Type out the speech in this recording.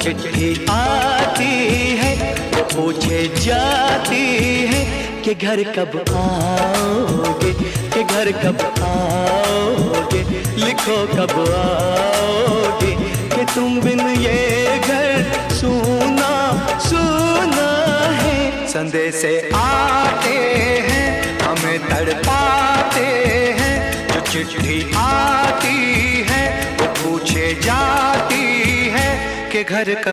चिट्ठी आती है वो पूछे जाती है कि घर कब आओगे, कि घर कब आओगे, लिखो कब आओगे, कि तुम बिन ये घर सूना सूना है। संदेशे आते हैं हमें तड़पाते हैं, जो चिट्ठी आती है वो पूछे जाती है कि घर कब